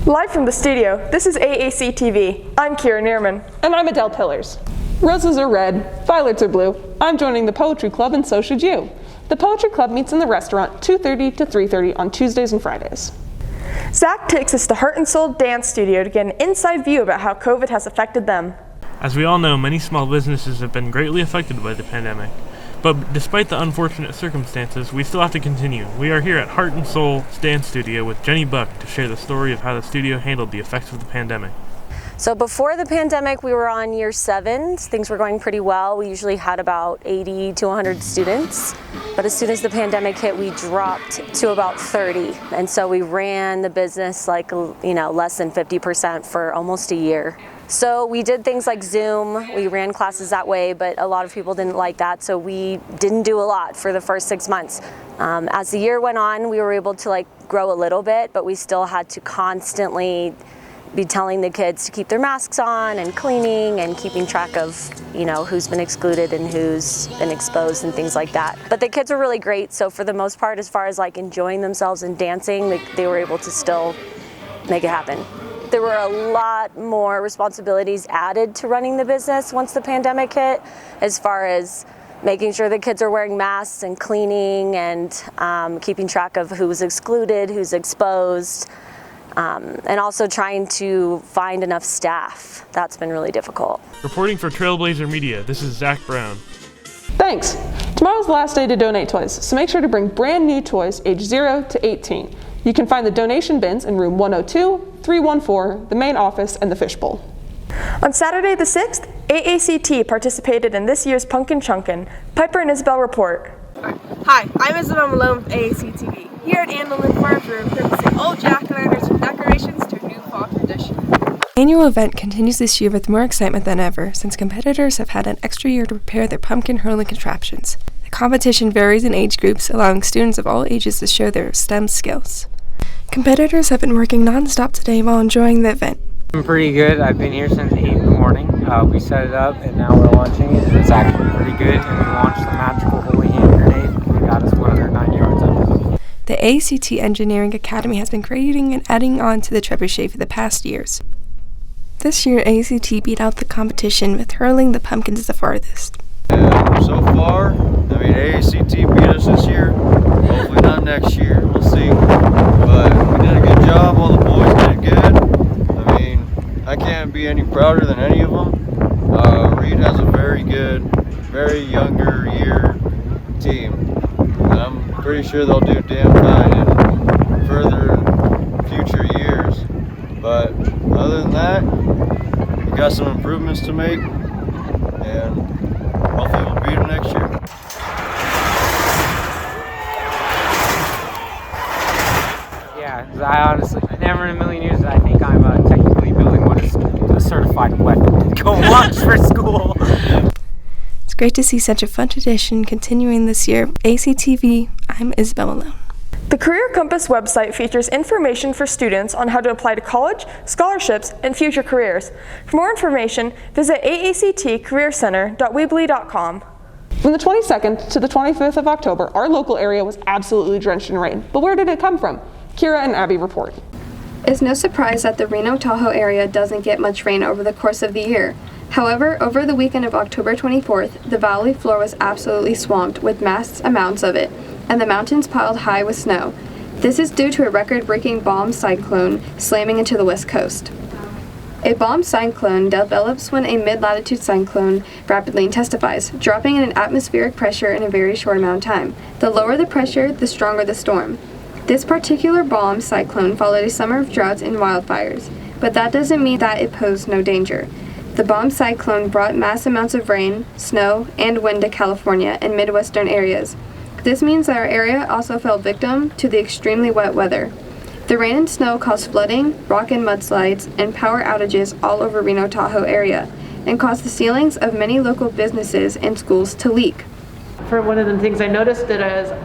Live from the studio, this is AACTV. I'm Kiera Neerman. And I'm ADELE Pillars. Roses are red, violets are blue. I'm joining the Poetry Club and so should you. The Poetry Club meets in the restaurant 2:30 to 3:30 on Tuesdays and Fridays. Zach takes us to Heart and Soul Dance Studio to get an inside view about how COVID has affected them. As we all know, many small businesses have been greatly affected by the pandemic. But despite the unfortunate circumstances, we still have to continue. We are here at Heart and Soul Dance Studio with Jenny Buck to share the story of how the studio handled the effects of the pandemic. So before the pandemic, we were on year 7. Things were going pretty well. We usually had about 80 to 100 students. But as soon as the pandemic hit, we dropped to about 30. And so we ran the business like, less than 50% for almost a year. So we did things like Zoom, we ran classes that way, but a lot of people didn't like that, so we didn't do a lot for the first 6 months. As the year went on, we were able to grow a little bit, but we still had to constantly be telling the kids to keep their masks on and cleaning and keeping track of, who's been excluded and who's been exposed and things like that. But the kids were really great, so for the most part, as far as enjoying themselves and dancing, they were able to still make it happen. There were a lot more responsibilities added to running the business once the pandemic hit, as far as making sure the kids are wearing masks and cleaning and keeping track of who's excluded, who's exposed, and also trying to find enough staff. That's been really difficult. Reporting for Trailblazer Media, this is Zach Brown. Thanks. Tomorrow's the last day to donate toys, so make sure to bring brand new toys age 0 to 18. You can find the donation bins in room 102, 314, the main office, and the fishbowl. On Saturday the 6th, AACT participated in this year's Pumpkin Chunkin'. Piper and Isabel report. Hi, I'm Isabel Malone with AACTV. Here at ADELE Farms, we're repurposing old jack-o'-lanterns from decorations to a new fall tradition. The annual event continues this year with more excitement than ever, since competitors have had an extra year to prepare their pumpkin hurling contraptions. The competition varies in age groups, allowing students of all ages to show their STEM skills. Competitors have been working non-stop today while enjoying the event. I'm pretty good. I've been here since 8 in the morning. We set it up and now we're launching it. It's actually pretty good. And we launched the magical holy hand grenade. We got us 109 yards up. The AACT Engineering Academy has been creating and adding on to the trebuchet for the past years. This year, AACT beat out the competition with hurling the pumpkins the farthest. So far, AACT beat us this year. Hopefully not next year. We'll see. But we did a good job. All the boys did good. I can't be any prouder than any of them. Reed has a very good, very younger year team. And I'm pretty sure they'll do damn fine in further future years. But other than that, we got some improvements to make. And hopefully we'll beat them next year. Yeah, because I honestly, never in a million years I think I'm technically building what is a certified weapon to go launch for school. It's great to see such a fun tradition continuing this year. AACTV, I'm Isabel Malone. The Career Compass website features information for students on how to apply to college, scholarships, and future careers. For more information, visit aactcareercenter.weebly.com. From the 22nd to the 25th of October, our local area was absolutely drenched in rain. But where did it come from? Kiera and Abby report. It's no surprise that the Reno-Tahoe area doesn't get much rain over the course of the year. However, over the weekend of October 24th, the valley floor was absolutely swamped with mass amounts of it, and the mountains piled high with snow. This is due to a record-breaking bomb cyclone slamming into the west coast. A bomb cyclone develops when a mid-latitude cyclone rapidly intensifies, dropping in an atmospheric pressure in a very short amount of time. The lower the pressure, the stronger the storm. This particular bomb cyclone followed a summer of droughts and wildfires, but that doesn't mean that it posed no danger. The bomb cyclone brought mass amounts of rain, snow, and wind to California and Midwestern areas. This means that our area also fell victim to the extremely wet weather. The rain and snow caused flooding, rock and mudslides, and power outages all over Reno-Tahoe area, and caused the ceilings of many local businesses and schools to leak. For one of the things I noticed that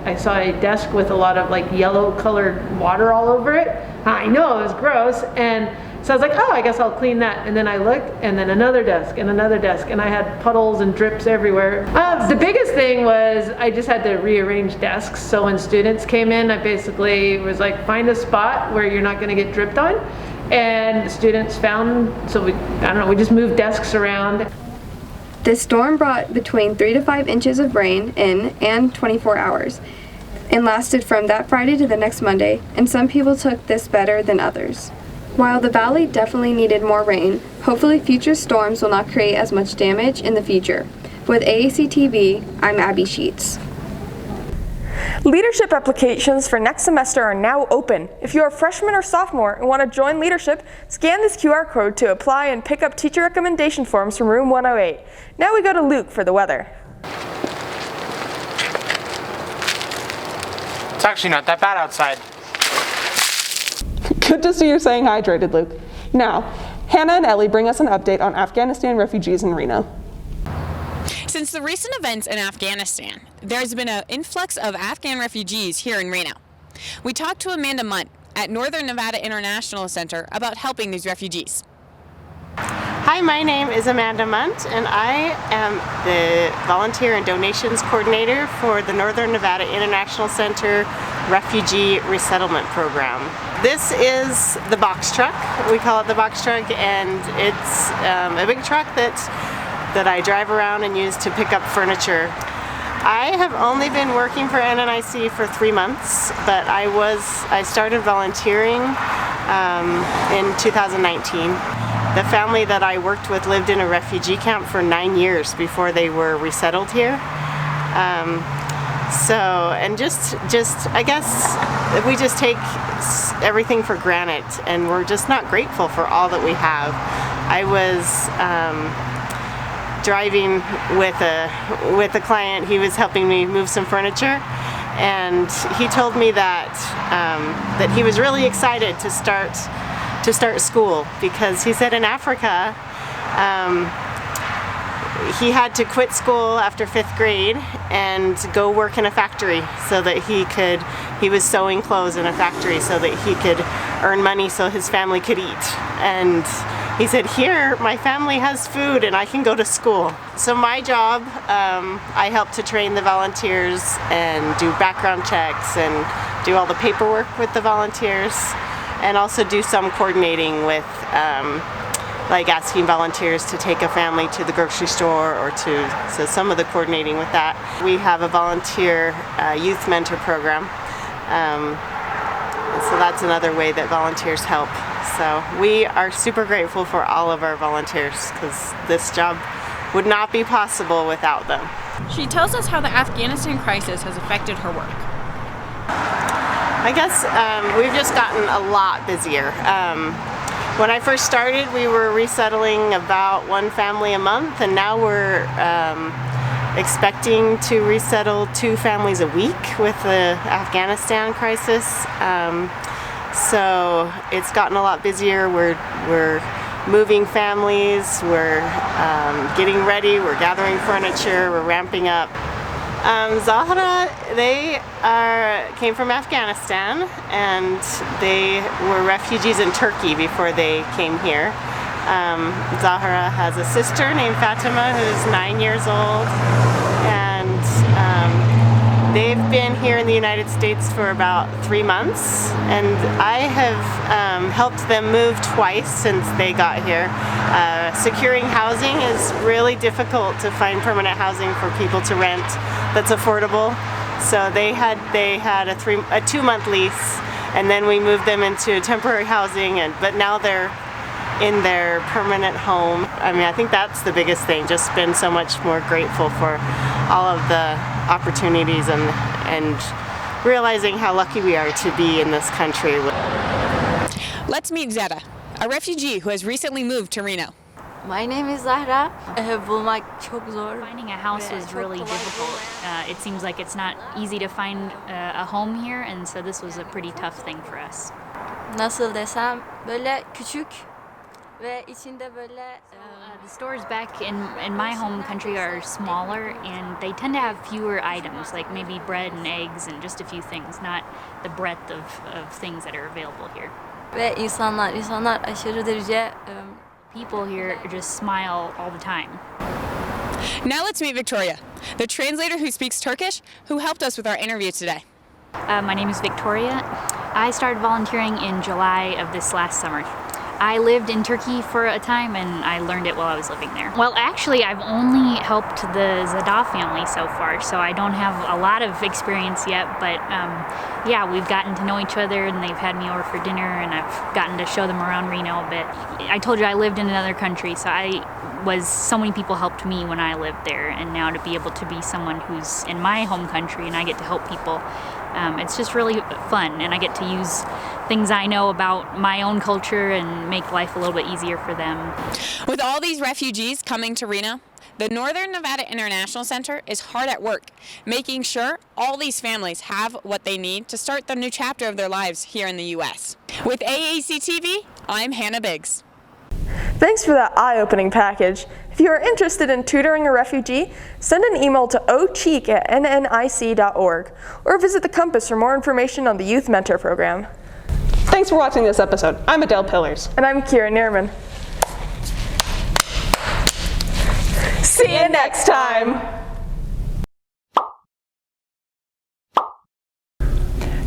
I saw a desk with a lot of yellow colored water all over it. I know it was gross, and so I was like, oh, I guess I'll clean that. And then I looked, and then another desk, and I had puddles and drips everywhere. The biggest thing was I just had to rearrange desks. So when students came in, I basically was like, find a spot where you're not going to get dripped on, and the students found, so we just moved desks around. This storm brought between 3 to 5 inches of rain in and 24 hours and lasted from that Friday to the next Monday, and some people took this better than others. While the valley definitely needed more rain, hopefully future storms will not create as much damage in the future. With AACTV, I'm Abby Sheets. Leadership applications for next semester are now open. If you are a freshman or sophomore and want to join leadership, scan this QR code to apply and pick up teacher recommendation forms from room 108. Now we go to Luke for the weather. It's actually not that bad outside. Good to see you're staying hydrated, Luke. Now, Hannah and Ellie bring us an update on Afghanistan refugees in Reno. Since the recent events in Afghanistan, there's been an influx of Afghan refugees here in Reno. We talked to Amanda Munt at Northern Nevada International Center about helping these refugees. Hi, my name is Amanda Munt, and I am the Volunteer and Donations Coordinator for the Northern Nevada International Center Refugee Resettlement Program. This is the box truck. We call it the box truck, and it's a big truck that I drive around and use to pick up furniture. I have only been working for NNIC for 3 months, but I started volunteering in 2019. The family that I worked with lived in a refugee camp for 9 years before they were resettled here. I guess we just take everything for granted, and we're just not grateful for all that we have. I was driving with a client. He was helping me move some furniture, and he told me that he was really excited to start school, because he said in Africa he had to quit school after 5th grade and go work in a factory so that he was sewing clothes in a factory so that he could earn money so his family could eat. And he said, here my family has food and I can go to school. So my job, I help to train the volunteers and do background checks and do all the paperwork with the volunteers, and also do some coordinating with like asking volunteers to take a family to the grocery store, so some of the coordinating with that. We have a volunteer youth mentor program, so that's another way that volunteers help. So we are super grateful for all of our volunteers, because this job would not be possible without them. She tells us how the Afghanistan crisis has affected her work. I guess we've just gotten a lot busier. When I first started, we were resettling about 1 family a month, and now we're expecting to resettle 2 families a week with the Afghanistan crisis. So it's gotten a lot busier. We're moving families, we're getting ready, we're gathering furniture, we're ramping up. Zahra, they came from Afghanistan, and they were refugees in Turkey before they came here. Zahra has a sister named Fatima who's 9 years old, and they've been here in the United States for about 3 months, and I have helped them move twice since they got here. Securing housing is really difficult to find permanent housing for people to rent that's affordable. So they had a 2-month lease, and then we moved them into temporary housing, but now they're in their permanent home. I mean, I think that's the biggest thing, just been so much more grateful for all of the opportunities and realizing how lucky we are to be in this country. Let's meet Zara, a refugee who has recently moved to Reno. My name is Zahra. Bulmak çok zor. Finding a house was really difficult. It seems like it's not easy to find a home here, and so this was a pretty tough thing for us. Nasıl desem, böyle küçük ve içinde böyle. The stores back in my home country are smaller, and they tend to have fewer items, like maybe bread and eggs and just a few things, not the breadth of things that are available here. Ve insanlar aşırı derece. People here just smile all the time. Now let's meet Victoria, the translator who speaks Turkish, who helped us with our interview today. My name is Victoria. I started volunteering in July of this last summer. I lived in Turkey for a time and I learned it while I was living there. Well, actually, I've only helped the Zada family so far, so I don't have a lot of experience yet, but yeah, we've gotten to know each other and they've had me over for dinner and I've gotten to show them around Reno a bit. I told you I lived in another country, so so many people helped me when I lived there, and now to be able to be someone who's in my home country and I get to help people, it's just really fun, and I get to use things I know about my own culture and make life a little bit easier for them. With all these refugees coming to Reno, the Northern Nevada International Center is hard at work, making sure all these families have what they need to start the new chapter of their lives here in the U.S. With AACTV, I'm Hannah Biggs. Thanks for that eye-opening package. If you are interested in tutoring a refugee, send an email to ocheek@nnic.org or visit the Compass for more information on the Youth Mentor Program. Thanks for watching this episode. I'm ADELE Pillars. And I'm Kiera Neerman. See you next time!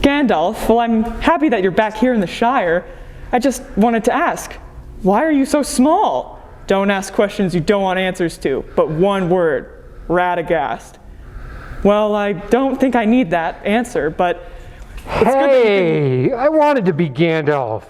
Gandalf, well, I'm happy that you're back here in the Shire. I just wanted to ask, why are you so small? Don't ask questions you don't want answers to, but one word, Radagast. Well, I don't think I need that answer, but it's good that you can... Hey, I wanted to be Gandalf.